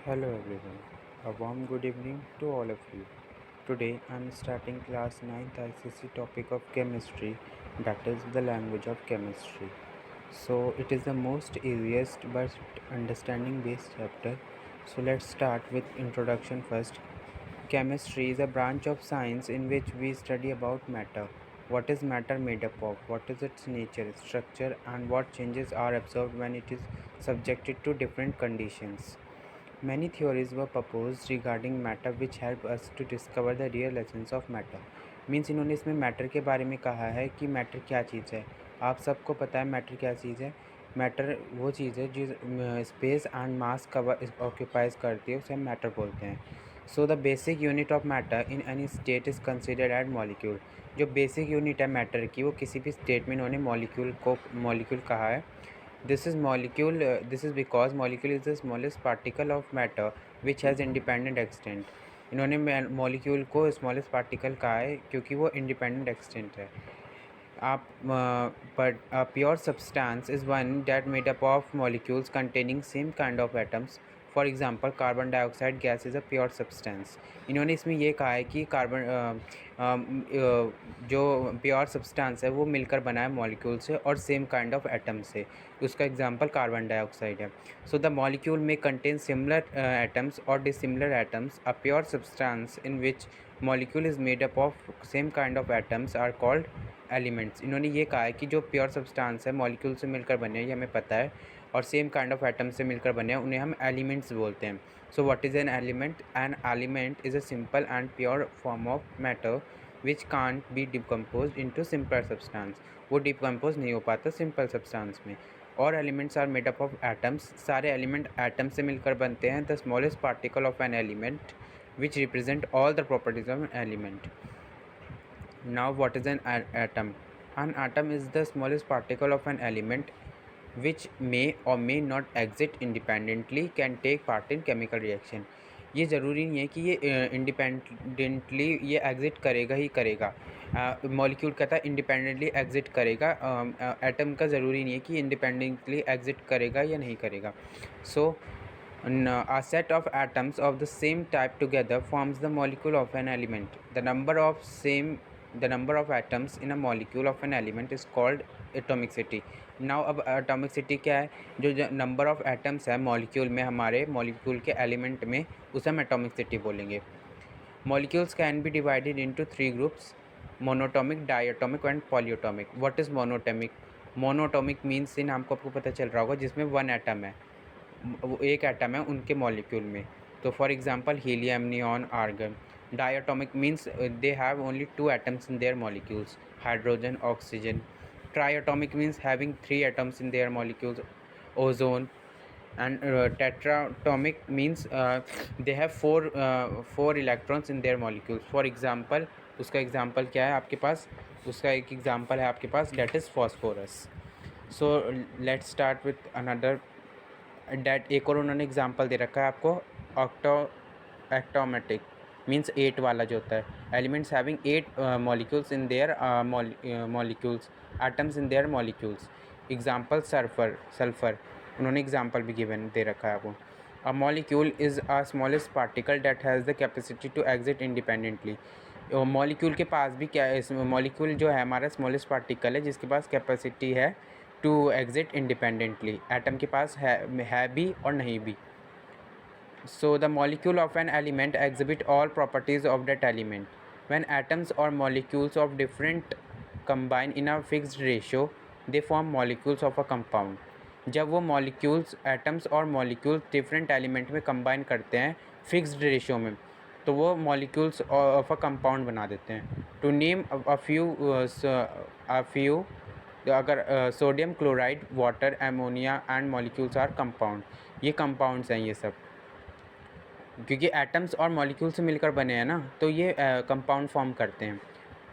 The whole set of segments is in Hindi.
Hello everyone, a warm good evening to all of you. Today I am starting class 9th ICC topic of chemistry, that is the language of chemistry. So it is the most easiest but understanding based chapter. So let's start with introduction first. Chemistry is a branch of science in which we study about matter. What is matter made up of? What is its nature, structure, and what changes are observed when it is subjected to different conditions. Many theories were proposed regarding matter which help us to discover the real essence of matter. Means इन्होंने इसमें मैटर के बारे में कहा है कि मैटर क्या चीज़ है। आप सबको पता है मैटर क्या चीज़ है। मैटर वो चीज़ है जो space and mass cover occupies करती है, उसे हम मैटर बोलते हैं। So the basic unit of matter in any state is considered as molecule. जो बेसिक यूनिट है मैटर की, वो किसी भी स्टेट में इन्होंने मॉलिक्यूल कहा है। This is because molecule is the smallest particle of matter which has independent extent. इन्होंने मॉलिक्यूल को स्मॉलेस्ट पार्टिकल कहा है क्योंकि वो इंडिपेंडेंट एक्सटेंट है। आप but a pure substance is one that made up of molecules containing same kind of atoms. For example carbon dioxide gas is a pure substance. इन्होंने इसमें ये कहा है कि जो प्योर सब्सटेंस है वो मिलकर बना है मॉलिक्यूल से और सेम काइंड ऑफ एटम से। उसका एग्जांपल कार्बन डाइऑक्साइड है। सो द मॉलिक्यूल में कंटेन सिमिलर एटम्स और dissimilar atoms. A pure substance in which molecule is made up of same kind of atoms are called elements. इन्होंने ये कहा है कि जो प्योर सब्सटेंस है मॉलिक्यूल से मिलकर बने हैं, ये हमें पता है, और सेम काइंड ऑफ एटम से मिलकर बने हैं, उन्हें हम एलिमेंट्स बोलते हैं। So what is an element? An element is a simple and pure form of matter which can't be decompose into simple substance. वो डिकम्पोज नहीं हो पाता सिंपल सब्सटेंस में। और elements are made up of atoms. सारे एलिमेंट एटम से मिलकर बनते हैं। The smallest particle of an element which represent all the properties of an element. Now what is an atom? An atom is the smallest particle of an element which may or may not exist independently, can take part in chemical reaction. ये ज़रूरी नहीं है कि ये इंडिपेंडेंटली ये एग्जिट करेगा ही करेगा। मॉलिक्यूल कहता है इंडिपेंडेंटली एग्जिट करेगा। एटम का ज़रूरी नहीं है कि इंडिपेंडेंटली एग्जिट करेगा या नहीं करेगा। सो a set of atoms of the same type together forms the molecule of an element. The number of atoms in a molecule of an element is called atomicity. Now अब atomicity क्या है? जो नंबर ऑफ एटम्स है मॉलिक्यूल में, हमारे मॉलिक्यूल के एलिमेंट में, उसे हम एटॉमिसिटी बोलेंगे। Molecules can be divided into three groups: monatomic, diatomic and polyatomic. What is monatomic? Monatomic means इन नाम को आपको पता चल रहा होगा, जिसमें वन एटम है, वो एक एटम है उनके मॉलिक्यूल में। तो for example helium, neon, argon. Diatomic means they have only two atoms in their molecules, hydrogen, oxygen. Triatomic means having three atoms in their molecules, ozone. And tetratomic means they have four electrons in their molecules. For example, उसका एग्जांपल क्या है आपके पास? उसका एक एग्जांपल है आपके पास, that is phosphorus. So let's start with another date. एक और उन्होंने एग्जांपल दे रखा है आपको, एक्टोमेटिक मीन्स 8 वाला जो होता है। Elements having 8 molecules in their molecules, atoms in their molecules. Example sulphur उन्होंने एग्जांपल भी गिवन दे रखा है आपको। A molecule is a smallest particle that has the capacity to exist independently. Molecule के पास भी क्या है? मॉलिक्यूल जो है हमारा स्मॉलेस्ट पार्टिकल है जिसके पास कैपेसिटी है टू एग्जिट इंडिपेंडेंटली। एटम के पास है भी और नहीं भी। So the molecule of an element exhibit all properties of that element. When atoms और molecules of different combine in a fixed ratio, they form molecules of a compound. जब वो मॉलिक्यूल्स, एटम्स और मॉलिक्यूल्स डिफरेंट एलिमेंट में कंबाइन करते हैं फिक्स्ड रेशियो में, तो वो मॉलिक्यूल्स ऑफ अ कंपाउंड बना देते हैं। टू नेम अ फ्यू, अगर sodium chloride, water, ammonia and molecules are compound. ये कंपाउंड्स हैं ये सब, क्योंकि एटम्स और मॉलिक्यूल से मिलकर बने हैं ना, तो ये कंपाउंड फॉर्म करते हैं।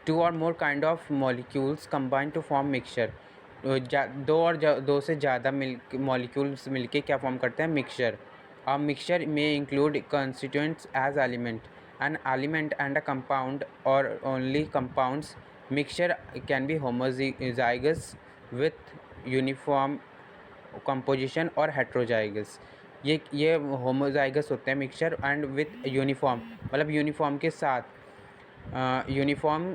टू और more kind of molecules combine to form mixture. दो से ज़्यादा मॉलिक्यूल्स मिलके क्या फॉर्म करते हैं? मिक्सचर। अ मिक्सचर में include constituents as element. An element and a compound और only compounds. Mixture can be homozygous with uniform composition or heterozygous. ये होमोजाइगस होते हैं मिक्सचर एंड विथ यूनिफॉर्म, मतलब यूनिफॉर्म के साथ, यूनिफॉर्म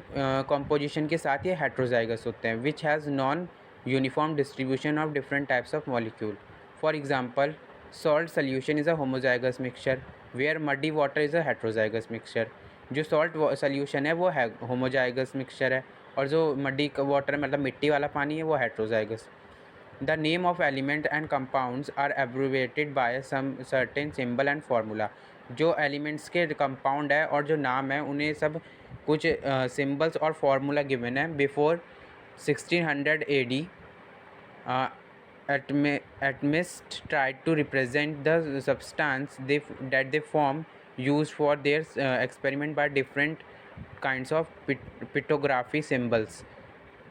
कंपोजिशन के साथ ये हेट्रोजाइगस होते हैं, which has non uniform distribution of different types of molecule. For example, salt solution is a homozygous mixture where muddy water is a heterozygous mixture. जो सॉल्ट सोल्यूशन है वो है होमोजाइगस मिक्सचर है, और जो मडी वाटर मतलब मिट्टी वाला पानी है वो heterozygous. The name of element and compounds are abbreviated by some certain symbol and formula। जो एलिमेंट्स के कंपाउंड है और जो नाम है उन्हें सब कुछ सिंबल्स और फार्मूला गिवन है। Before 1600 AD, alchemists tried to represent the substance that they form used for their experiment by different kinds of pictography symbols,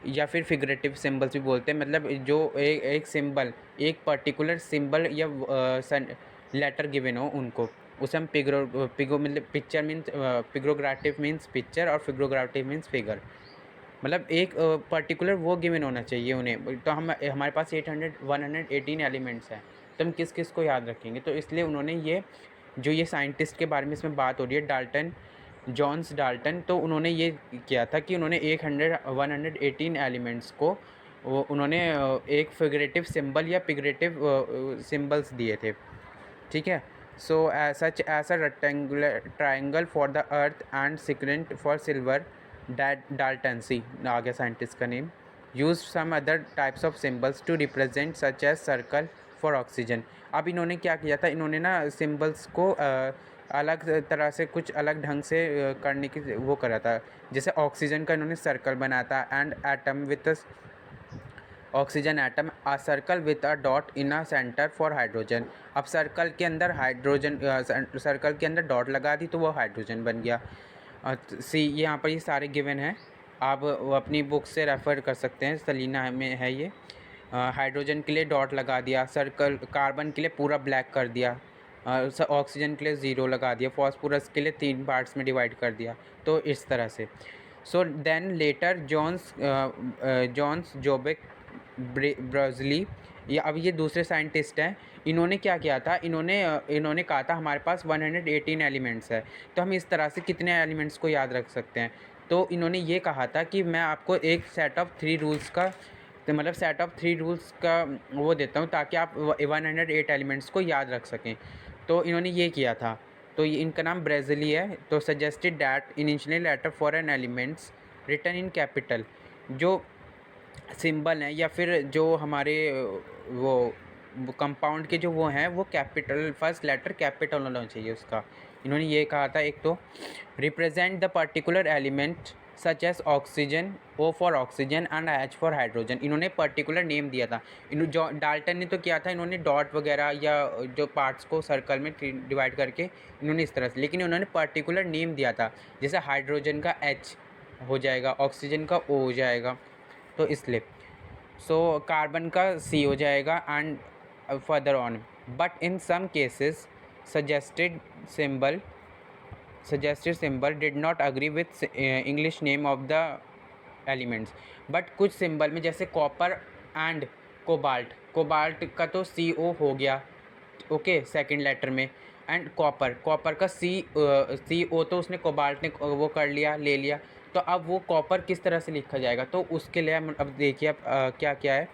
या फिर फिगरेटिव सिंबल्स भी बोलते हैं। मतलब जो एक सिंबल, एक पर्टिकुलर सिंबल या लेटर गिवन हो उनको, उसे हम पिगो मतलब पिक्चर मीन्स पिग्रोग्राफिव मीन्स पिक्चर और फिग्रोग्राफिव मीन्स फिगर। मतलब एक पर्टिकुलर वो गिवन होना चाहिए उन्हें। तो हम हमारे पास 118 एलिमेंट्स हैं, तो हम किस किस को याद रखेंगे। तो इसलिए उन्होंने ये साइंटिस्ट के बारे में इसमें बात हो रही है, डाल्टन, जॉन्स डाल्टन, तो उन्होंने ये किया था कि उन्होंने 118 एलिमेंट्स को उन्होंने एक फिगरेटिव सिंबल या पिगरेटिव सिंबल्स दिए थे। ठीक है। So such as a rectangular triangle for the earth and crescent for silver, Dalton's आ गया साइंटिस्ट का name, use some other types of symbols to represent such as circle for oxygen. अब इन्होंने क्या किया था, इन्होंने ना सिम्बल्स को अलग तरह से, कुछ अलग ढंग से करने की वो करा था। जैसे ऑक्सीजन का इन्होंने सर्कल बनाया था, and atom with oxygen atom, a circle with a dot in a centre for hydrogen. अब सर्कल के अंदर हाइड्रोजन, सर्कल के अंदर डॉट लगा दी तो वो हाइड्रोजन बन गया। सी यहाँ पर ये सारे गिवन हैं, आप अपनी बुक से रेफ़र कर सकते हैं, सलीना में है ये। हाइड्रोजन के लिए डॉट लगा दिया, सर्कल, कार्बन के लिए पूरा ब्लैक कर दिया, ऑक्सीजन के लिए 0 लगा दिया, फॉस्फोरस के लिए 3 पार्ट्स में डिवाइड कर दिया। तो इस तरह से। सो देन लेटर जॉन्स जोबिक ब्रॉजली, ये अब ये दूसरे साइंटिस्ट हैं, इन्होंने क्या किया था, इन्होंने कहा था हमारे पास 118 एलिमेंट्स है, तो हम इस तरह से कितने एलिमेंट्स को याद रख सकते हैं। तो इन्होंने ये कहा था कि मैं आपको एक सेट ऑफ 3 रूल्स का, तो मतलब सेट ऑफ 3 रूल्स का वो देता हूँ ताकि आप 108 एलिमेंट्स को याद रख सकें। तो इन्होंने ये किया था। तो ये इनका नाम ब्रेजली है। तो suggested that initial letter for an elements written in capital, जो सिंबल हैं या फिर जो हमारे वो कंपाउंड के जो वो हैं वो कैपिटल, फर्स्ट लेटर कैपिटल होना चाहिए उसका। इन्होंने ये कहा था, एक तो represent the particular element such as oxygen, O for oxygen and H for hydrogen. इन्होंने पर्टिकुलर नेम दिया था। जो डाल्टन ने तो किया था, इन्होंने डॉट वगैरह या जो पार्ट्स को सर्कल में डिवाइड करके इन्होंने इस तरह से, लेकिन इन्होंने पर्टिकुलर नेम दिया था। जैसे हाइड्रोजन का H हो जाएगा, ऑक्सीजन का O हो जाएगा, तो इसलिए सो कार्बन का C हो जाएगा and further on. But in some cases suggested symbol did not agree with English name of the elements. But कुछ सिंबल में, जैसे कॉपर एंड कोबाल्ट का तो CO हो गया, ओके, सेकंड लेटर में, एंड कॉपर का CO तो उसने कोबाल्ट ने वो कर लिया, ले लिया। तो अब वो कॉपर किस तरह से लिखा जाएगा, तो उसके लिए हम अब देखिए अब क्या क्या है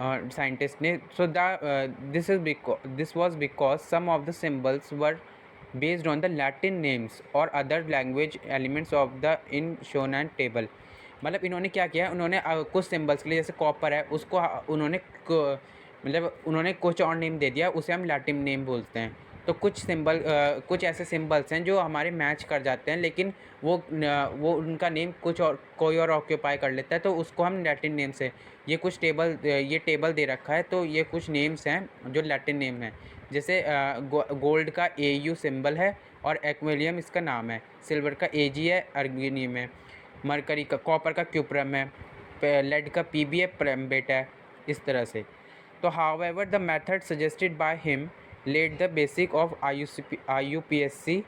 साइंटिस्ट ने। So this was because some of the symbols were based on the Latin names और other language elements of the in shown and table. मतलब इन्होंने क्या किया, उन्होंने कुछ सिंबल्स के लिए, जैसे कॉपर है उसको उन्होंने कुछ और नेम दे दिया, उसे हम लैटिन नेम बोलते हैं। तो कुछ ऐसे सिंबल्स हैं जो हमारे मैच कर जाते हैं, लेकिन वो उनका नेम कोई और ऑक्यूपाई कर लेता है, तो उसको हम लैटिन नेम से, ये टेबल दे रखा है, तो ये कुछ नेम्स हैं जो लैटिन नेम हैं। जैसे गोल्ड का AU सिंबल है और एक्वेलियम इसका नाम है, सिल्वर का AG है, अर्गेनियम है, मरकरी का, कॉपर का क्यूप्रम है, लेड का PB है, प्रेम्बेट है, इस तरह से। तो however the method suggested by him laid the basic of IUPAC,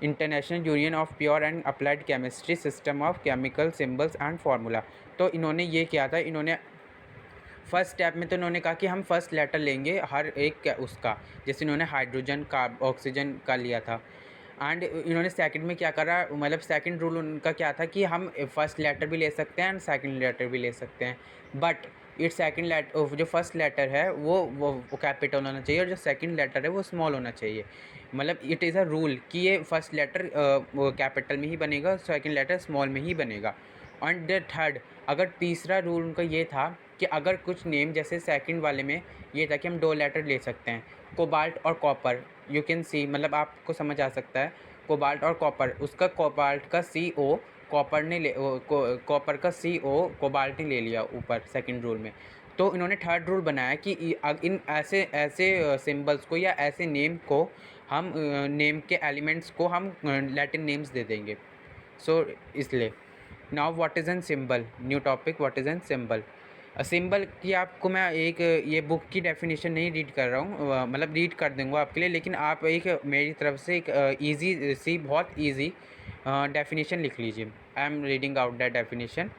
international union of pure and applied chemistry, system of chemical symbols and formula. तो इन्होंने ये किया था, इन्होंने फर्स्ट स्टेप में तो इन्होंने कहा कि हम फर्स्ट लेटर लेंगे हर एक उसका, जैसे इन्होंने हाइड्रोजन का ऑक्सीजन का लिया था। एंड इन्होंने सेकंड में क्या करा, मतलब सेकंड रूल उनका क्या था कि हम फर्स्ट लेटर भी ले सकते हैं एंड सेकंड लेटर भी ले सकते हैं, बट इट सेकंड लेटर, जो फर्स्ट लेटर है वो कैपिटल होना चाहिए और जो सेकंड लेटर है वो स्मॉल होना चाहिए। मतलब इट इज़ अ रूल कि ये फर्स्ट लेटर कैपिटल में ही बनेगा, सेकंड लेटर स्मॉल में ही बनेगा। एंड द थर्ड, अगर तीसरा रूल उनका ये था कि अगर कुछ नेम, जैसे सेकंड वाले में ये था कि हम 2 लेटर ले सकते हैं, कोबाल्ट और कॉपर, यू कैन सी, मतलब आपको समझ आ सकता है कोबाल्ट और कॉपर, उसका कोबाल्ट का CO कॉपर ने ले कॉपर का CO कोबाल्ट ने ले लिया ऊपर सेकंड रूल में। तो इन्होंने थर्ड रूल बनाया कि इन ऐसे ऐसे सिंबल्स को या ऐसे नेम को हम नेम के एलिमेंट्स को हम लैटिन नेम्स दे देंगे। सो इसलिए now what is N symbol, new topic, what is N symbol. Symbol की आपको मैं एक ये बुक की डेफिनेशन नहीं रीड कर रहा हूँ, मतलब रीड कर दूँगा आपके लिए, लेकिन आप एक मेरी तरफ से एक ईजी सी, बहुत ईजी डेफिनेशन लिख लीजिए। आई am reading out that definition.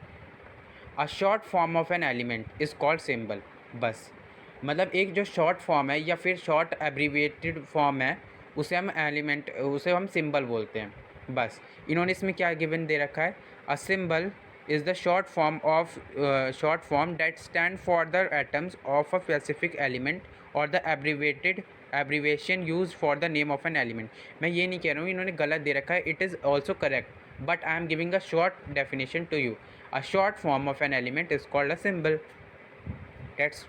A short form of an element is called symbol. बस, मतलब एक जो शॉर्ट फॉर्म है या फिर शॉर्ट एब्रीविएटेड फॉर्म है उसे हम एलिमेंट, उसे हम सिंबल बोलते हैं। बस, इन्होंने इसमें क्या गिवन दे रखा है, a symbol is the short form that stand for the atoms of a specific element or the abbreviation used for the name of an element। मैं ये नहीं कह रहा हूँ इन्होंने गलत दे रखा है, it is also correct but I am giving a short definition to you। a short form of an element is called a symbol। That's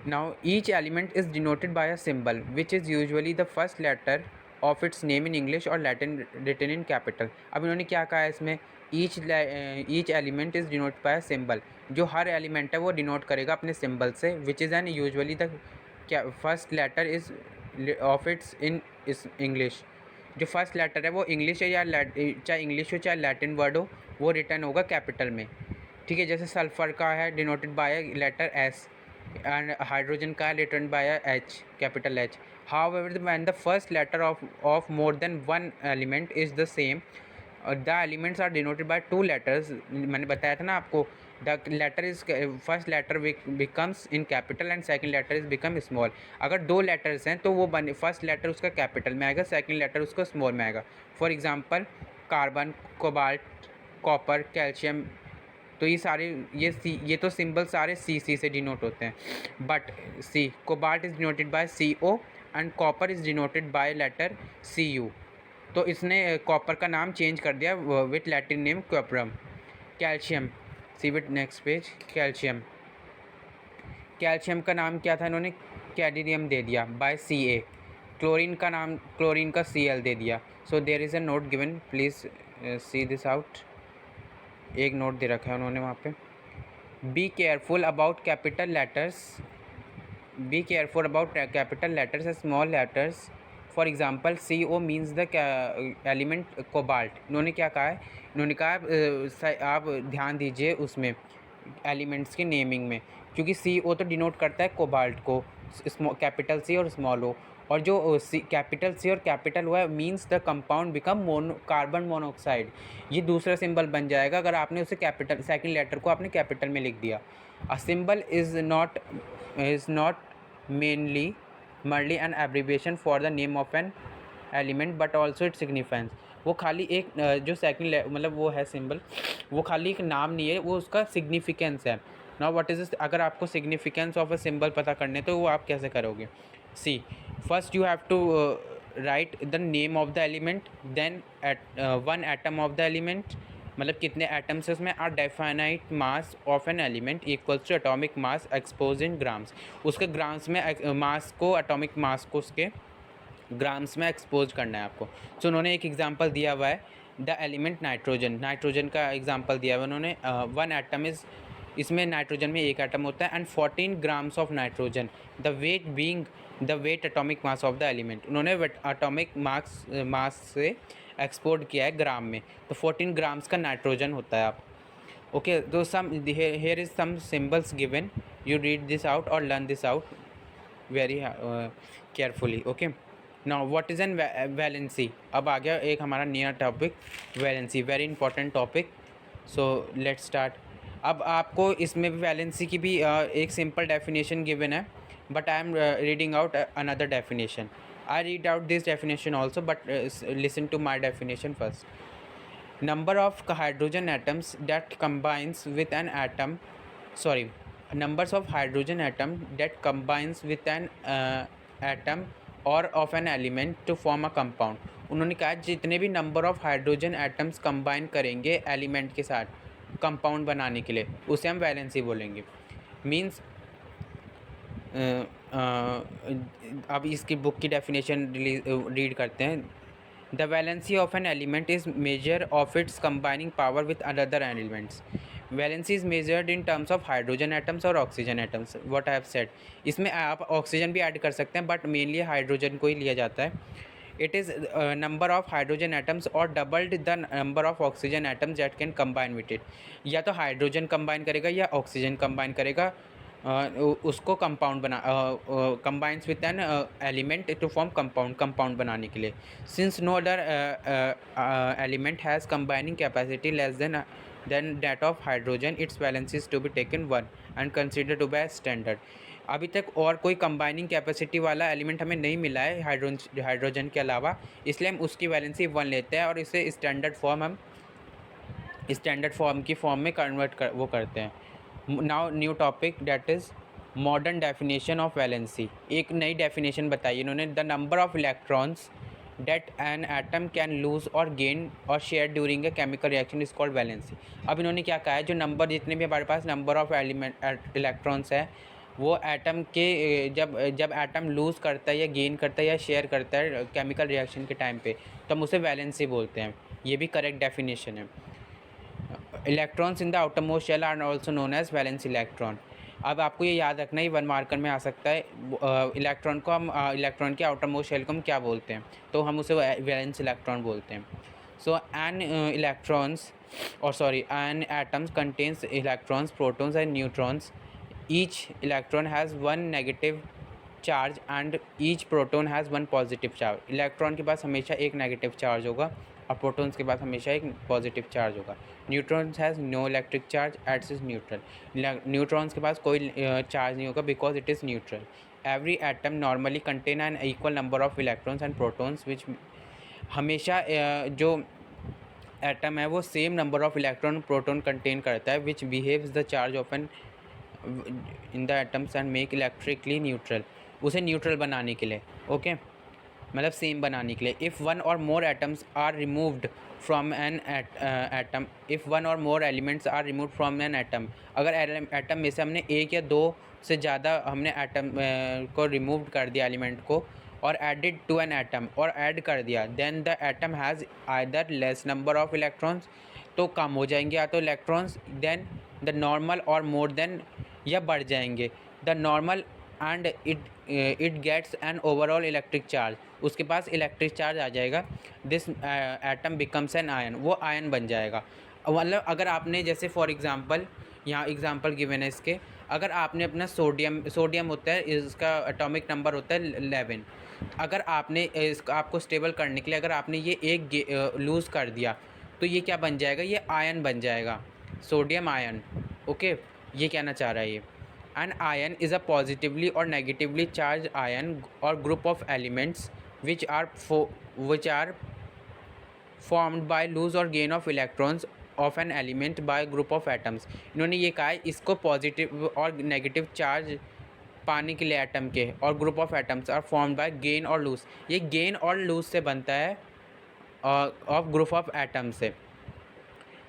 now each element is denoted by a symbol which is usually the first letter of its name in English or Latin written in capital। अब इन्होंने क्या कहा है इसमें, each element is denoted by a symbol, जो हर एलिमेंट है वो डिनोट करेगा अपने सिंबल से, which is an usually the first letter is of its in is English. जो फर्स्ट लेटर है वो इंग्लिश है या चाहे इंग्लिश हो चाहे लैटिन वर्ड हो, वो रिटर्न होगा कैपिटल में। ठीक है, जैसे सल्फर का है denoted by letter S and hydrogen का written by a H, capital H। However, when the first letter of more than one element is the same, the elements are denoted by 2 letters। मैंने बताया था ना आपको, the letter is first letter becomes in capital and second letter is become small। अगर 2 letters हैं तो वो फर्स्ट लेटर उसका कैपिटल में आएगा, सेकंड लेटर उसका स्मॉल में आएगा। For example carbon, cobalt, copper, calcium, तो ये सारे ये तो सिंबल सारे C से डिनोट होते हैं, but C cobalt is denoted by CO and copper is denoted by letter Cu। तो इसने कॉपर का नाम चेंज कर दिया with Latin name cuprum. Calcium, see with next page, calcium का नाम क्या था, इन्होंने कैडमियम दे दिया बाय Ca। क्लोरीन का नाम, क्लोरीन का Cl दे दिया। So there is a note given, please see this out. एक नोट दे रखा है उन्होंने वहाँ पे, be careful about capital letters, be careful about capital letters and small letters. For example CO means the element cobalt. इन्होंने क्या कहा है, इन्होंने कहा आप ध्यान दीजिए उसमें एलिमेंट्स के नेमिंग में, क्योंकि CO तो डिनोट करता है कोबाल्ट को, कैपिटल C और स्मॉल O, और जो कैपिटल C और कैपिटल O है means the compound become carbon monoxide. ये दूसरा सिंबल बन जाएगा अगर आपने उसे कैपिटल, सेकंड लेटर को आपने कैपिटल में लिख दिया। A symbol is not mainly merely an abbreviation for the name of an element but also it signifies. वो खाली एक जो सेकंड मतलब वो है सिंबल, वो खाली एक नाम नहीं है, वो उसका सिग्निफिकेंस है। नाउ व्हाट इज अगर आपको सिग्निफिकेंस ऑफ अ सिंबल पता करने तो वो आप कैसे करोगे। See first you have to write the name of the element, then one atom of the element, मतलब कितने एटम्स है उसमें, or definite mass of an element equals to atomic mass expose in grams. उसके ग्राम्स में मास को, एटॉमिक मास को उसके ग्राम्स में एक्सपोज करना है आपको। सो उन्होंने एक एग्जांपल दिया हुआ है, द एलिमेंट नाइट्रोजन, नाइट्रोजन का एग्जांपल दिया हुआ है उन्होंने। वन एटम इज़, इसमें नाइट्रोजन में एक एटम होता है, and 14 grams of nitrogen, the weight being the weight atomic mass of the element. उन्होंने एटॉमिक मास से एक्सपोर्ट किया है ग्राम में, तो 14 ग्राम्स का नाइट्रोजन होता है। आप ओके, तो some here is some symbols given, you read this out और learn this out very carefully. Okay, now what is an valency. अब आ गया एक हमारा नया topic, valency, very important topic. So let's start. अब आपको इसमें भी वैलेंसी की भी एक सिंपल डेफिनेशन गिवन है, but I am reading out another definition. I read out this definition also, but listen to my definition first. Number of hydrogen atoms that combines with an atom, sorry, numbers of hydrogen atom that combines with an atom or of an element to form a compound. उन्होंने कहा जितने भी number of hydrogen atoms combine करेंगे एलिमेंट के साथ कंपाउंड बनाने के लिए, उसे हम वैलेंसी बोलेंगे. मीन्स अब इसकी बुक की डेफिनेशन रीड करते हैं. The valency of an element is measure of its combining power with other elements. Valency is measured in terms of hydrogen atoms और oxygen atoms. What I have said. इसमें आप ऑक्सीजन भी ऐड कर सकते हैं, बट मेनली हाइड्रोजन को ही लिया जाता है. It is number of hydrogen atoms और doubled the number of oxygen atoms that can combine with it. या तो हाइड्रोजन कंबाइन करेगा या ऑक्सीजन कंबाइन करेगा, उसको कंपाउंड बना combines with an element to form compound बनाने के लिए. Since no other element has combining capacity less than that of hydrogen, its valency is to be taken 1 and consider to be standard. अभी तक और कोई कंबाइनिंग कैपेसिटी वाला एलिमेंट हमें नहीं मिला है हाइड्रोजन के अलावा, इसलिए हम उसकी वैलेंसी 1 लेते हैं और इसे स्टैंडर्ड फॉर्म की फॉर्म में कन्वर्ट करते हैं. Now new topic that is modern definition of valency. एक नई डेफिनेशन बताई इन्होंने. The number of electrons that an atom can lose or gain or share during a chemical reaction is called valency. अब इन्होंने क्या कहा है, जो नंबर जितने भी हमारे पास नंबर ऑफ इलेक्ट्रॉन्स है, वो एटम के जब एटम लूज़ करता है या गेन करता है या शेयर करता है केमिकल रिएक्शन के टाइम पे, तो हम उसे वैलेंसी बोलते हैं. ये भी करेक्ट डेफिनेशन है. Electrons in the outermost shell are also known as valence electron. अब आपको ये याद रखना है, 1 मार्कर में आ सकता है. इलेक्ट्रॉन को हम इलेक्ट्रॉन के आउटरमोस्ट शेल को हम क्या बोलते हैं, तो हम उसे वैलेंस इलेक्ट्रॉन बोलते हैं. So an atoms contains electrons, protons and neutrons. Each electron has 1 negative charge and each proton has 1 positive charge. Electron के पास हमेशा एक नेगेटिव चार्ज होगा और प्रोटॉन्स के पास हमेशा एक पॉजिटिव चार्ज होगा. Neutrons has no electric charge its is neutral. Neutrons के पास कोई चार्ज नहीं होगा because it is neutral. Every atom normally contain an equal number of electrons and protons which हमेशा जो एटम है वो same number of electron proton contain करता है, which behaves the charge of an in the atoms and make electrically neutral. उसे न्यूट्रल बनाने के लिए, ओके, मतलब सेम बनाने के लिए. If 1 or more atoms are removed from an atom, if 1 or more elements are removed from an atom, अगर एटम में से हमने 1 या 2 से ज़्यादा हमने एटम को रिमूव कर दिया एलिमेंट को or added to an atom और ऐड कर दिया, then the atom has either less number of electrons, तो कम हो जाएंगे या तो इलेक्ट्रॉन्स, देन द नॉर्मल और मोर देन, या बढ़ जाएंगे the normal, and it gets an overall electric charge. उसके पास इलेक्ट्रिक चार्ज आ जाएगा. This atom becomes an ion, वो आयन बन जाएगा. मतलब अगर आपने जैसे फॉर एग्जांपल, यहाँ एग्जांपल गिवन है इसके, अगर आपने अपना सोडियम होता है, इसका एटॉमिक नंबर होता है 11. अगर आपने इसका आपको स्टेबल करने के लिए अगर आपने ये एक लूज़ कर दिया, तो ये क्या बन जाएगा, ये आयन बन जाएगा, सोडियम आयन. ओके, ये कहना चाह रहा है ये. An ion is a positively or negatively charged ion or group of elements which are formed by lose or gain of electrons of an element by group of atoms. इन्होंने ये कहा है इसको पॉजिटिव और नेगेटिव चार्ज पाने के लिए एटम के or group of atoms are formed by gain और लूज. ये गेन और लूज से बनता है ऑफ ग्रुप ऑफ एटम से.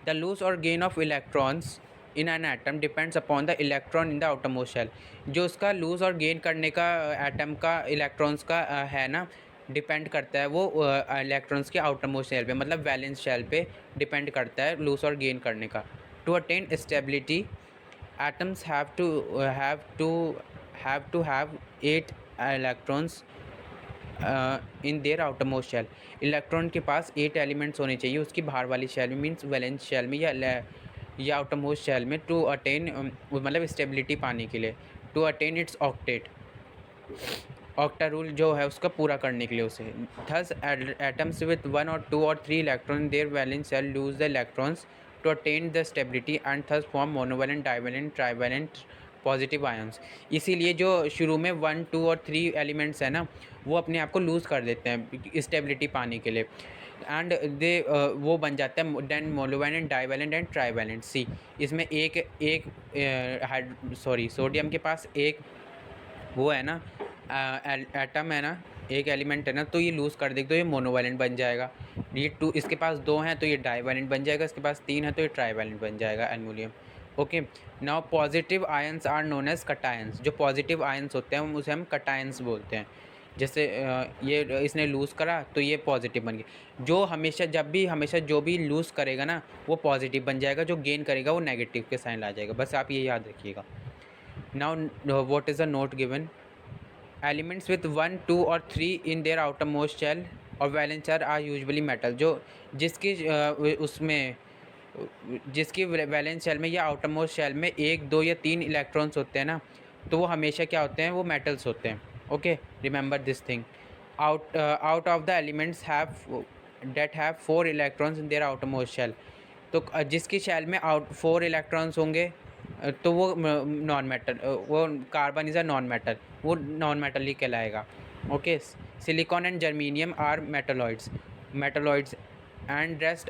The lose or gain of electrons in an atom depends upon the electron in the outermost shell. जो उसका लूज़ और गेन करने का एटम का इलेक्ट्रॉन्स का है ना, डिपेंड करता है वो इलेक्ट्रॉन्स के आउटरमोस्ट शेल पे, मतलब वैलेंस शेल पे डिपेंड करता है लूज़ और गेन करने का. To attain stability atoms have to have 8 electrons in their outermost shell. Electron के पास 8 एलिमेंट्स होने चाहिए उसकी बाहर वाली शेल में, मीन्स वैलेंस शेल में या आउटरमोस्ट शेल में, टू अटेन मतलब स्टेबिलिटी पाने के लिए, to attain its octet. Octet rule जो है उसका पूरा करने के लिए उसे. थस एटम्स विथ 1 और 2 or 3 electron their valence shell lose the electrons to attain the stability and thus form monovalent, divalent, trivalent positive ions. इसीलिए जो शुरू में 1, 2 और 3 एलिमेंट्स हैं ना, वो अपने आप को लूज़ कर देते हैं स्टेबिलिटी पाने के लिए, एंड दे वो बन जाता है then monovalent, divalent and trivalent. सी इसमें सोडियम के पास एक वो है ना, एटम है ना, एक एलिमेंट है ना, तो ये लूज़ कर देगा तो ये मोनोवैलेंट बन जाएगा। ये टू इसके पास 2 हैं तो ये डाइवैलेंट बन जाएगा, इसके पास 3 है तो ये ट्राइवैलेंट बन जाएगा aluminium. Okay, now positive ions are known as cations. जो पॉजिटिव आयंस होते हैं उसे हम कटायंस बोलते हैं। जैसे ये इसने लूज़ करा तो ये पॉजिटिव बन गया। जो हमेशा जो भी लूज़ करेगा ना वो पॉजिटिव बन जाएगा, जो गेन करेगा वो नेगेटिव के साइन ला जाएगा। बस आप ये याद रखिएगा। Now what is a note given? Elements with 1, 2 or 3 in their outermost shell और वैलेंस आर यूजुअली मेटल। जो जिसकी वैलेंस शेल में या आउटरमोस्ट शेल में 1, 2 या 3 इलेक्ट्रॉन्स होते हैं ना, तो वो हमेशा क्या होते हैं? वो मेटल्स होते हैं। Okay, remember this thing. Out of the elements that have 4 electrons in their outermost shell. तो जिसकी शेल में 4 इलेक्ट्रॉन्स होंगे तो वो नॉन मेटल, वो carbon is a non metal, वो नॉन मेटल ही कहलाएगा। Okay, silicon and germanium are metalloids and rest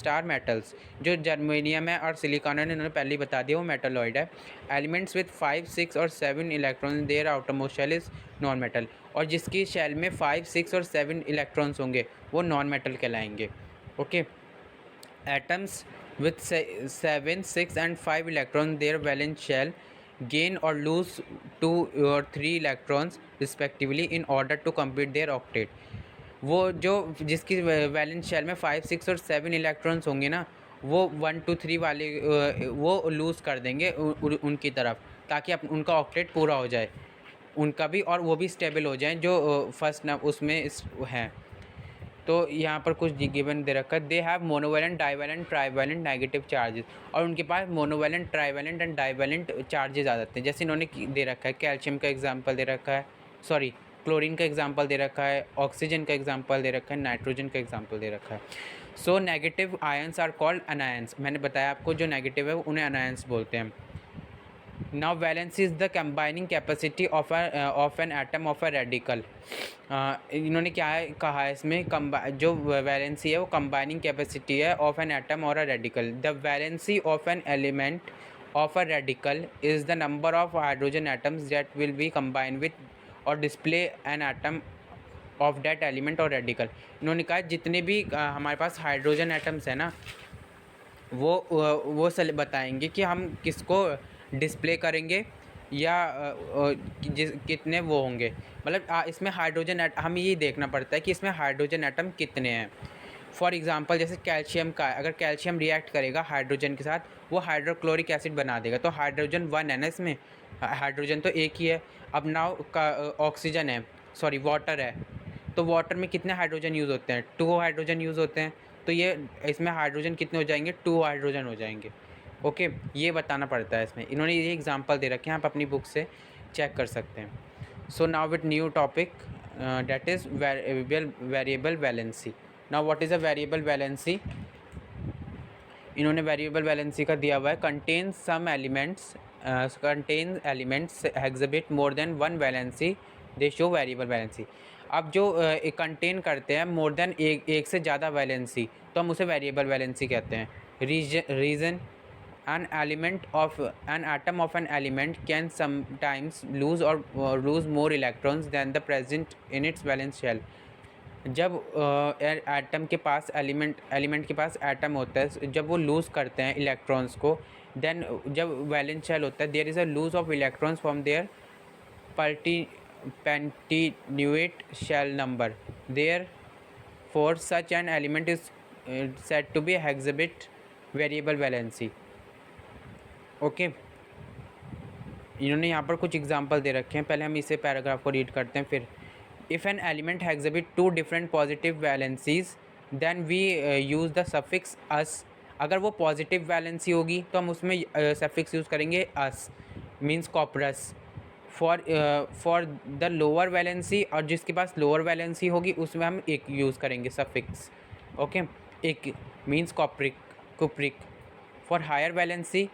are metals. जो जर्मेनियम है और सिलिकॉन है, इन्होंने पहले ही बता दिया वो मेटलॉइड है। Elements with 5, 6 or 7 electrons their outermost shell is non metal. और जिसकी शेल में 5, 6 और 7 इलेक्ट्रॉन्स होंगे वो नॉन मेटल कहलाएंगे। Okay, atoms with 7, 6 and 5 electrons their valence shell gain or lose 2 or 3 electrons respectively in order to complete their octet। वो जो जिसकी वैलेंस शेल में 5, 6 और 7 इलेक्ट्रॉन्स होंगे ना, वो 1, 2, 3 वाले वो लूज़ कर देंगे उनकी तरफ, ताकि उनका ऑक्टेट पूरा हो जाए उनका भी, और वो भी स्टेबल हो जाए जो फर्स्ट उसमें हैं। तो यहाँ पर कुछ गिवन दे रखा है। They have monovalent, divalent, trivalent negative charges. और उनके पास monovalent, trivalent and divalent charges आ जाते हैं। जैसे इन्होंने दे रखा है कैल्शियम का एग्जांपल दे रखा है, सॉरी क्लोरीन का एग्जांपल दे रखा है, ऑक्सीजन का एग्जांपल दे रखा है, नाइट्रोजन का एग्जांपल दे रखा है। So negative ions are called anions. मैंने बताया आपको जो नेगेटिव है उन्हें अनायंस बोलते हैं। Now valence is the combining capacity of an atom of a radical। इन्होंने क्या कहा है इसमें, जो वैलेंसी है वो कंबाइनिंग कैपेसिटी है ऑफ एन एटम और a radical. The valency of an element of a radical is the number of hydrogen atoms that will be combined with और display an atom of that element और रेडिकल। इन्होंने कहा जितने भी हमारे पास हाइड्रोजन एटम्स हैं ना, वो बताएंगे कि हम किसको डिस्प्ले करेंगे या कितने वो होंगे। मतलब इसमें हाइड्रोजन हमें ये देखना पड़ता है कि इसमें हाइड्रोजन एटम कितने हैं। फॉर एग्जांपल जैसे कैल्शियम का, अगर कैल्शियम रिएक्ट करेगा हाइड्रोजन के साथ, वो हाइड्रोक्लोरिक एसिड बना देगा, तो हाइड्रोजन 1 है ना, इसमें हाइड्रोजन तो एक ही है। अब नाउ का ऑक्सीजन है, सॉरी वाटर है, तो वाटर में कितने हाइड्रोजन यूज़ होते हैं? 2 हाइड्रोजन यूज़ होते हैं। तो ये इसमें हाइड्रोजन कितने हो जाएंगे? 2 हाइड्रोजन हो जाएंगे। ओके, ये बताना पड़ता है इसमें। इन्होंने ये एग्जांपल दे रखे हैं, आप अपनी बुक से चेक कर सकते हैं। So now with new topic that is variable valency. Now what is a variable valency? इन्होंने वेरिएबल वैलेंसी का दिया हुआ है, कंटेन एलिमेंट्स एग्जिबिट मोर देन 1 वैलेंसी दे शो वेरिएबल वैलेंसी। अब जो कंटेन करते हैं मोर देन एक से ज़्यादा वैलेंसी, तो हम उसे वेरिएबल वैलेंसी कहते हैं। Reason an atom of an element can sometimes lose more electrons than the present in its valence shell। जब एटम के पास एलिमेंट के पास एटम होता है, जब वो लूज़ करते हैं इलेक्ट्रॉन्स को, देन जब वैलेंस शेल होता है, there is a loose of electrons from their penultimate shell number, therefore such an element is said to be exhibit variable valency. Okay, इन्होंने यहाँ पर कुछ एग्जांपल दे रखे हैं। पहले हम इसे पैराग्राफ को रीड करते हैं फिर। If an element exhibit 2 different positive valencies then we use the suffix ous. अगर वो पॉजिटिव वैलेंसी होगी तो हम उसमें सफिक्स यूज़ करेंगे ous, means cuprous. For the lower valency, और जिसके पास लोअर वैलेंसी होगी उसमें हम एक यूज़ करेंगे suffix. Okay, ic means cupric. Cupric. For higher valency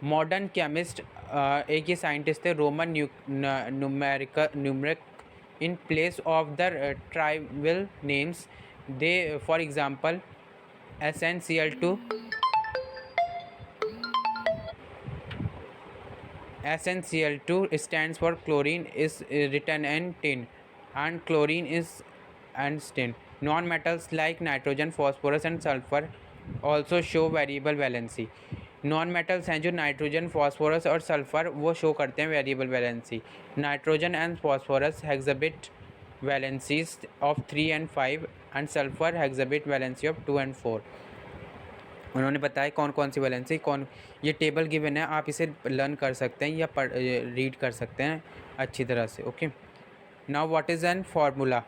modern chemist, एक ये साइंटिस्ट थे Roman numeric in place of the trivial names. They, for example, SnCl2 stands for chlorine is written in tin, and chlorine is and tin. Non-metals like nitrogen, phosphorus and sulfur also show variable valency. Non metals हैं जो नाइट्रोजन, फॉस्फोरस और सल्फ़र, वो शो करते हैं variable valency. Nitrogen and phosphorus exhibit valencies of 3 and 5 and sulphur exhibit valency of 2 and 4. उन्होंने बताया कौन कौन सी वैलेंसी कौन. ये टेबल गिवन है, आप इसे लर्न कर सकते हैं या रीड कर सकते हैं अच्छी तरह से. Okay, now what is an formula.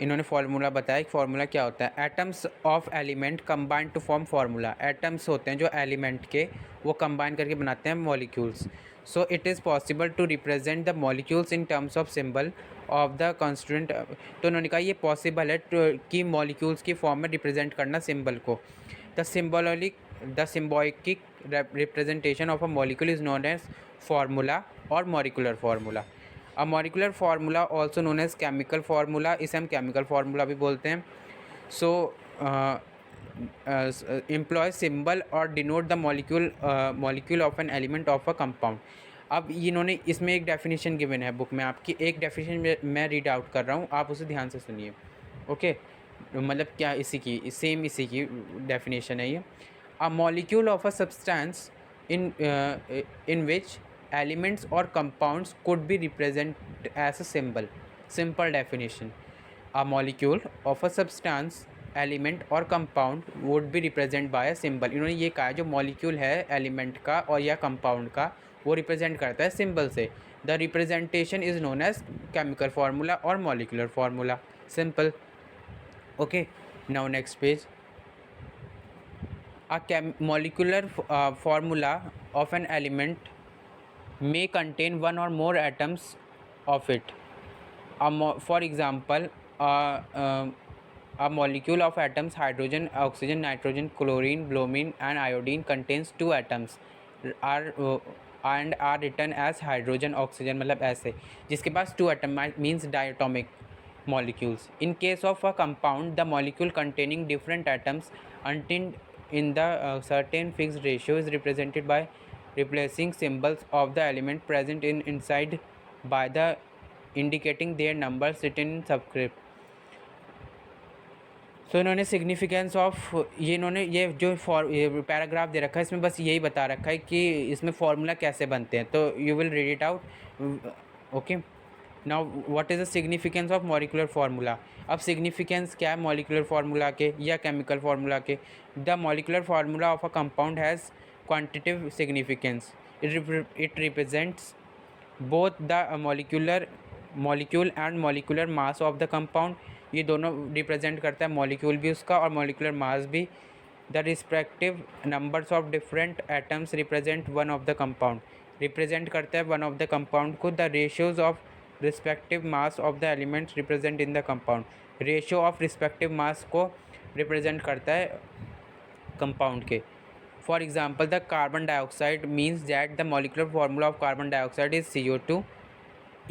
इन्होंने फार्मूला बताया कि फार्मूला क्या होता है. Atoms of element combine to form formula. Atoms होते हैं जो एलिमेंट के, वो कंबाइन करके बनाते हैं molecules. So it is possible to represent the molecules in terms of symbol of the constituent. तो उन्होंने कहा ये पॉसिबल है कि मॉलिक्यूल्स की फॉर्म में रिप्रेजेंट करना सिंबल को. The symbolic representation of a molecule is known as formula और molecular formula. A molecular formula also known as chemical formula, इसे हम केमिकल फार्मूला भी बोलते हैं. सो एम्प्लॉय सिंबल और denote the molecule of an element of a compound. अब इन्होंने इसमें एक डेफिनेशन गिवन है बुक में, आपकी एक डेफिनेशन मैं रीड आउट कर रहा हूँ, आप उसे ध्यान से सुनिए. ओके, मतलब क्या इसी की डेफिनेशन है ये. A molecule of a substance in which elements or compounds could be represented as a symbol. Simple definition: a molecule of a substance, element or compound would be represented by a symbol. इन्होंने ये कहा जो मॉलिक्यूल है एलिमेंट का और या कंपाउंड का, वो रिप्रेजेंट करता है सिंबल से. The representation is known as chemical formula और molecular formula. Simple. Okay, now next page. A molecular formula of an element may contain one or more atoms of it. For example, a molecule of atoms hydrogen, oxygen, nitrogen, chlorine, bromine and iodine contains 2 atoms and are written as hydrogen, oxygen, मतलब ऐसे जिसके पास 2 atom means diatomic molecules. In case of a compound, the molecule containing different atoms until in the certain fixed ratio is represented by replacing symbols of the element present in inside by the indicating their numbers written in subscript. So इन्होंने सिग्निफिकेंस ऑफ इन्होंने ये जो पैराग्राफ दे रखा है इसमें बस यही बता रखा है कि इसमें फार्मूला कैसे बनते हैं. तो you will read it out. Okay, now what is the significance of molecular formula. अब सिग्निफिकेंस क्या है मॉलिकुलर फार्मूला के या केमिकल फार्मूला के. The molecular formula of a compound has quantitative significance. It represents both the molecule and molecular mass of the compound. ये दोनों रिप्रेजेंट करता है, मॉलिक्यूल भी उसका और मॉलिकुलर मास भी. The respective numbers of different atoms represent one of the compound. Represent करता है वन ऑफ द कंपाउंड को. The ratios of respective mass of the elements represent in the compound. Ratio of respective mass को रिप्रेजेंट करता है कंपाउंड के. For example, the carbon dioxide means that the molecular formula of carbon dioxide is CO2.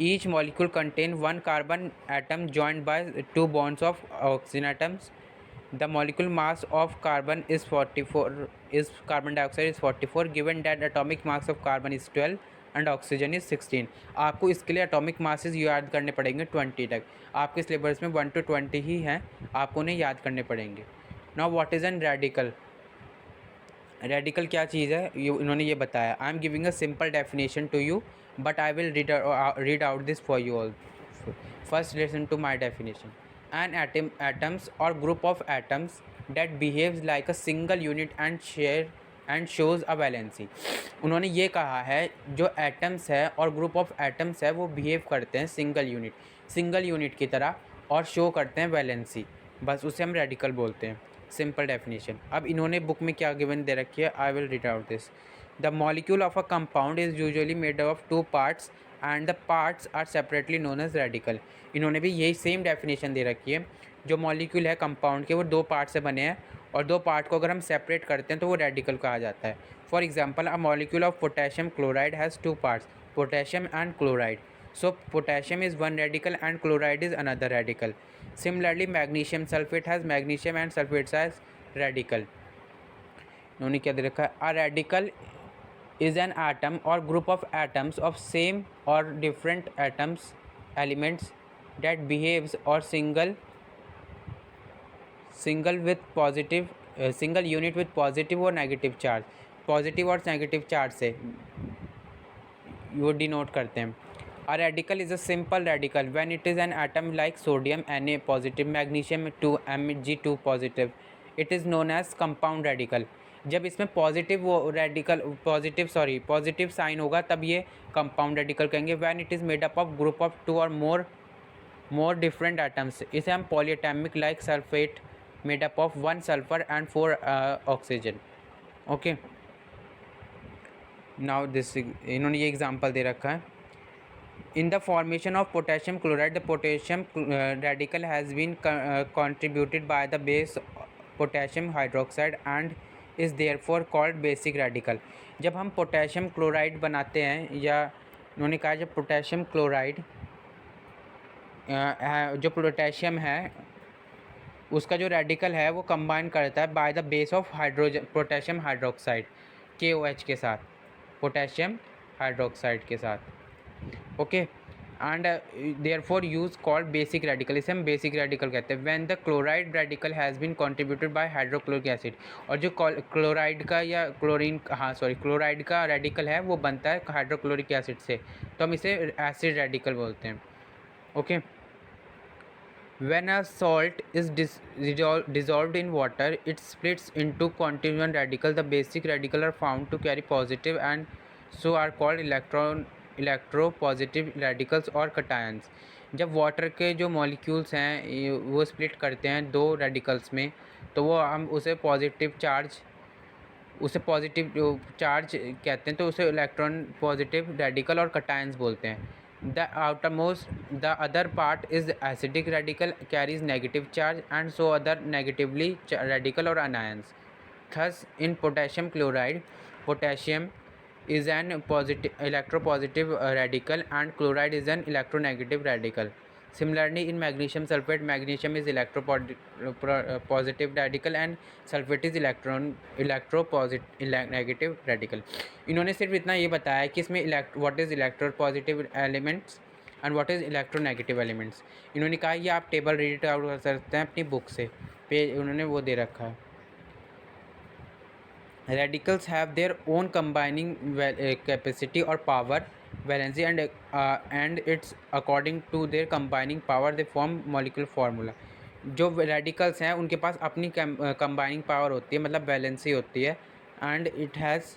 Each molecule contains one carbon atom joined by 2 bonds of oxygen atoms. The molecular mass of carbon is 44. Carbon dioxide is 44. Given that atomic mass of carbon is 12 and oxygen is 16. आपको इसके लिए atomic masses याद करने पड़ेंगे 20 तक. आपके सिलेबस में 1 to 20 ही हैं, आपको उन्हें याद करने पड़ेंगे. Now what is an radical? Radical क्या चीज़ है इन्होंने ये बताया. I am giving a simple definition to you but I will read out this for you all. First, listen to my definition. An atoms or group of atoms that behaves like a single unit and shows a valency. उन्होंने ये कहा है जो एटम्स है और ग्रुप ऑफ एटम्स है वो बिहेव करते हैं सिंगल यूनिट की तरह और शो करते हैं वैलेंसी. बस उसे हम रेडिकल बोलते हैं. Simple definition. अब इन्होंने बुक में क्या गिवन दे रखी है, I will read out this. The molecule of a compound is usually made up of 2 parts and the parts are separately known as radical. इन्होंने भी यही सेम डेफिनेशन दे रखी है. जो मॉलिक्यूल है कंपाउंड के वो 2 पार्ट से बने हैं और दो पार्ट को अगर हम सेपरेट करते हैं तो वो रेडिकल कहा जाता है। For example, a molecule of potassium chloride has two parts, potassium and chloride. So potassium is one radical and chloride is another radical. Similarly, magnesium sulfate has magnesium and sulfates as radical. उन्होंने क्या दे रखा है? A radical is an atom or group of atoms of same or different atoms elements that behaves or single with positive single unit with positive or negative charge. Positive और नेगेटिव चार्ज से वो डिनोट करते हैं। A radical is a simple radical when it is an atom like sodium Na positive, magnesium 2 Mg2 positive. It is known as compound radical. जब इसमें पॉजिटिव वो रेडिकल पॉजिटिव साइन होगा तब ये कंपाउंड रेडिकल कहेंगे। When it is made up of group of 2 और मोर डिफरेंट एटम्स, इसे हम polyatomic like sulphate made up of 1 sulphur and 4 oxygen. Okay, now this इन्होंने ये एग्जांपल दे रखा है। In the formation of potassium chloride, the potassium radical has been contributed by the base potassium hydroxide and is therefore called basic radical. जब हम पोटेशियम क्लोराइड बनाते हैं, या उन्होंने कहा जब पोटेशियम क्लोराइड जो पोटेशियम है उसका जो रेडिकल है वो कंबाइन करता है by the base of hydrogen potassium hydroxide KOH के साथ, पोटेशियम हाइड्रोक्साइड के साथ। Okay, and therefore use called basic radical, इसे हम बेसिक रेडिकल कहते हैं। When the chloride radical has been contributed by hydrochloric acid, और जो क्लोराइड का या क्लोराइड का रेडिकल है वो बनता है हाइड्रोक्लोरिक एसिड से, तो हम इसे एसिड रेडिकल बोलते हैं। Okay, when a salt is dissolved in water, it splits into constituent radical. The basic radical are found to carry positive and so are called electropositive radicals और कटायंस। जब वाटर के जो मॉलिक्यूल्स हैं वो स्प्लिट करते हैं दो रेडिकल्स में, तो वो हम उसे पॉजिटिव चार्ज कहते हैं, तो उसे इलेक्ट्रॉन पॉजिटिव रेडिकल और कटायंस बोलते हैं। The other part is acidic radical, carries negative charge and so other negatively radical or anions. Thus, in potassium chloride, potassium is an electropositive radical and chloride is an electronegative radical. Similarly, in magnesium sulfate, magnesium is electropositive radical and sulfate is electronegative radical. इन्होंने सिर्फ इतना ये बताया कि इसमें what is electropositive elements and what is electronegative elements. इन्होंने कहा ये आप टेबल रीड आउट कर सकते हैं अपनी बुक से, पेज उन्होंने वो दे रखा है। Radicals have their own combining capacity or power, valency, and it's according to their combining power they form molecular formula. जो रेडिकल्स हैं उनके पास अपनी कंबाइनिंग पावर होती है, मतलब वैलेंसी होती है, and it has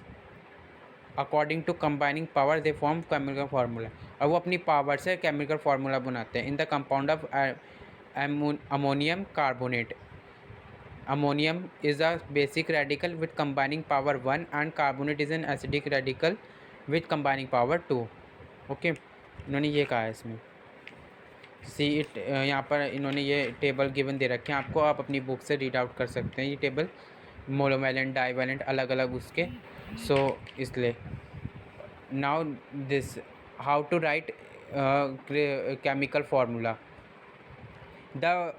according to combining power they form chemical formula, और वो अपनी पावर से केमिकल फार्मूला बनाते हैं। In the compound of ammonium carbonate, ammonium is a basic radical with combining power 1 and carbonate is an acidic radical with combining power 2. Okay, इन्होंने ये कहा है इसमें सी इट, यहाँ पर इन्होंने ये टेबल गिवन दे रखे हैं आपको, आप अपनी बुक से रीड आउट कर सकते हैं ये टेबल, मोनोवैलेंट डाइवैलेंट अलग अलग उसके। सो इसलिए now this how to write chemical formula. The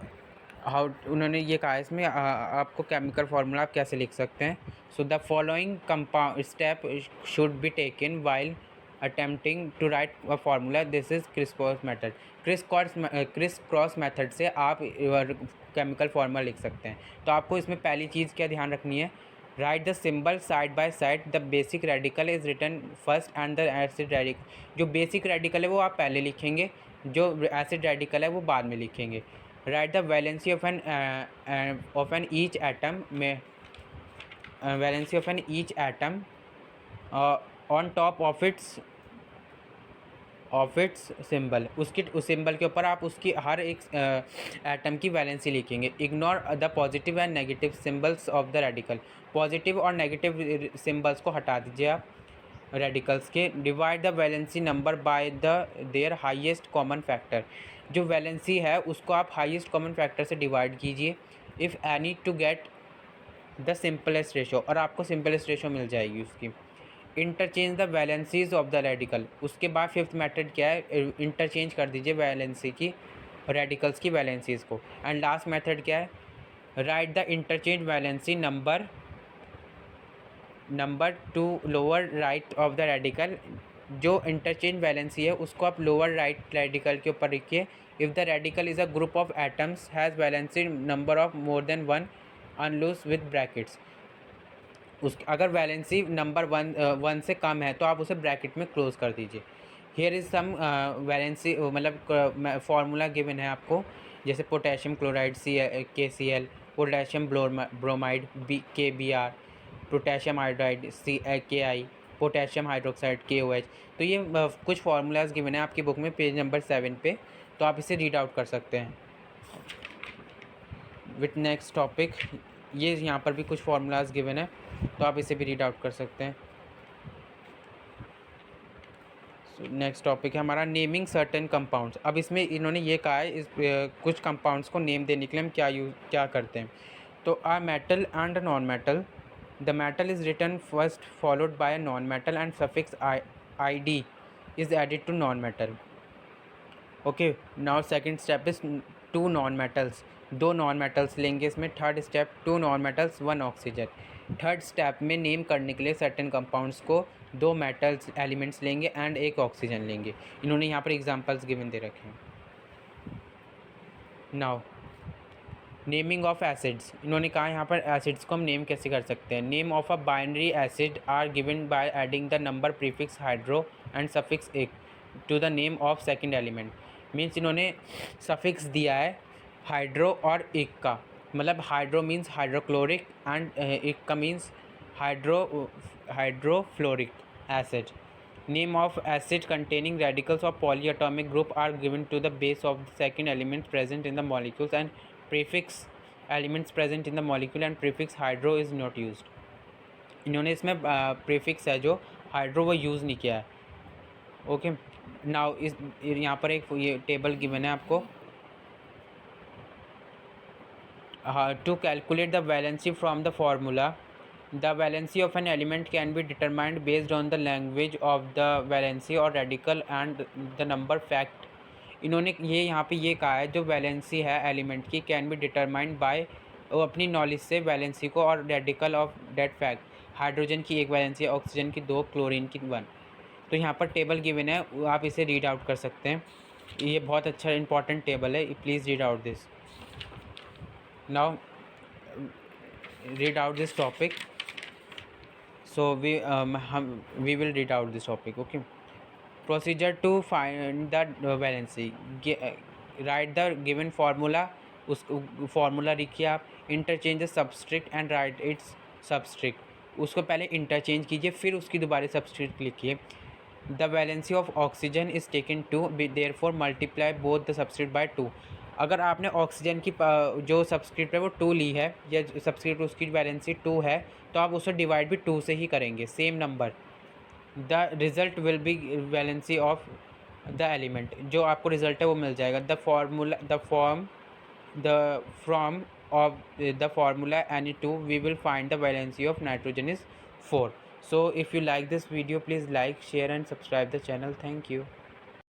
उन्होंने ये कहा है इसमें आपको केमिकल फार्मूला आप कैसे लिख सकते हैं। So the following compound step should be taken while attempting to write a formula, this is criss cross method. Criss cross method से आप केमिकल फार्मूला लिख सकते हैं। तो आपको इसमें पहली चीज़ क्या ध्यान रखनी है, write the symbol side by side, the basic radical is written first and the acid radical, जो बेसिक रेडिकल है वो आप पहले लिखेंगे, जो एसिड रेडिकल है वो बाद में लिखेंगे। Write the valency of an each atom valency of an each atom on top of its symbol। उसकी उस सिंबल के ऊपर आप उसकी हर एक एटम की वैलेंसी लिखेंगे। Ignore the positive and negative symbols of the radical, positive और नेगेटिव सिंबल्स को हटा दीजिए आप रेडिकल्स के। Divide the valency number by their highest common factor, जो वैलेंसी है उसको आप हाईएस्ट कॉमन फैक्टर से डिवाइड कीजिए। If any to get the simplest ratio, और आपको सिंपलेस्ट रेशो मिल जाएगी उसकी। Interchange the valencies of the radical, उसके बाद फिफ्थ मेथड क्या है, इंटरचेंज कर दीजिए वैलेंसी की रेडिकल्स की वैलेंसीज को। एंड लास्ट मेथड क्या है, write the interchange valency number to lower right of the radical. जो इंटरचेंज वैलेंसी है उसको आप लोअर राइट रेडिकल के ऊपर लिखिए। If the radical is a group of atoms has valency number of more than 1 enclose with brackets. उस अगर वैलेंसी नंबर 1 से कम है तो आप उसे ब्रैकेट में क्लोज कर दीजिए। हियर इज़ सम वैलेंसी मतलब फार्मूला गिवन है आपको, जैसे potassium chloride KCl, potassium bromide KBr, potassium iodide KI, potassium hydroxide KOH। तो ये कुछ फार्मूलाज गिवन है आपकी बुक में पेज नंबर 7 पे, तो आप इसे रीड आउट कर सकते हैं। विथ नेक्स्ट टॉपिक, ये यहाँ पर भी कुछ फार्मूलाज गिवन है तो आप इसे भी रीड आउट कर सकते हैं। नेक्स्ट टॉपिक है हमारा नेमिंग सर्टेन कंपाउंड्स। अब इसमें इन्होंने ये कहा है कुछ कंपाउंड्स को नेम देने के लिए हम क्या करते हैं। तो आ metal and non metal, the metal is written first followed by non metal and suffix ID is added to non metal. Okay, now second step is 2 non metals, 2 non metals लेंगे इसमें। Third step 2 non metals 1 oxygen. Third step में नेम करने के लिए सर्टेन कंपाउंड्स को 2 मेटल्स एलिमेंट्स लेंगे एंड 1 ऑक्सीजन लेंगे। इन्होंने यहाँ पर एग्जांपल्स गिवन दे रखे हैं। नाउ नेमिंग ऑफ एसिड्स, इन्होंने कहा यहाँ पर एसिड्स को हम नेम कैसे कर सकते हैं। Name of a binary acid are given by adding the number prefix hydro and suffix ic to the name of second element. Means इन्होंने सफिक्स दिया है हाइड्रो और एक का, मतलब हाइड्रो मीन्स हाइड्रोक्लोरिक एंड एक का means hydrofluoric acid. Name of acid containing radicals of polyatomic group are given to the base of the second element present in the molecules and prefix elements present in the molecule and prefix hydro is not used। इन्होंने इसमें प्रीफिक्स है जो हाइड्रो वो यूज़ नहीं किया है। ओके, नाउ इस यहाँ पर एक ये टेबल गिवन है आपको। To calculate the valency from the formula, the valency of an element can be determined based on the language of the valency or radical and the number fact। इन्होंने ये यहाँ पे ये कहा है जो वैलेंसी है एलिमेंट की कैन बी डिटरमाइंड बाय, वो अपनी नॉलेज से वैलेंसी को और radical of that fact, hydrogen की 1 वैलेंसी, ऑक्सीजन की 2, क्लोरीन की 1। तो यहाँ पर टेबल गिवन है, आप इसे रीड आउट कर सकते हैं। ये बहुत अच्छा इंपॉर्टेंट टेबल है, please read out this. Now read out this topic. So we will read out this topic. Okay, procedure to find the valency, write the given formula, उस फार्मूला लिखिए आप। Interchange the subscript and write its subscript, उसको पहले इंटरचेंज कीजिए फिर उसकी दोबारा सबस्ट्रिक्ट लिखिए। The valency of oxygen is taken 2, therefore multiply both the subscript by 2। अगर आपने ऑक्सीजन की जो सबस्क्रिप्ट है वो 2 ली है या सबस्क्रिप्ट उसकी वैलेंसी 2 है तो आप उसे डिवाइड भी 2 से ही करेंगे, same number. The result will be valency of the element, जो आपको रिज़ल्ट है वो मिल जाएगा। The form of the formula Na2 we will find the valency of nitrogen is 4। So if you like this video, please like, share and subscribe the channel. Thank you.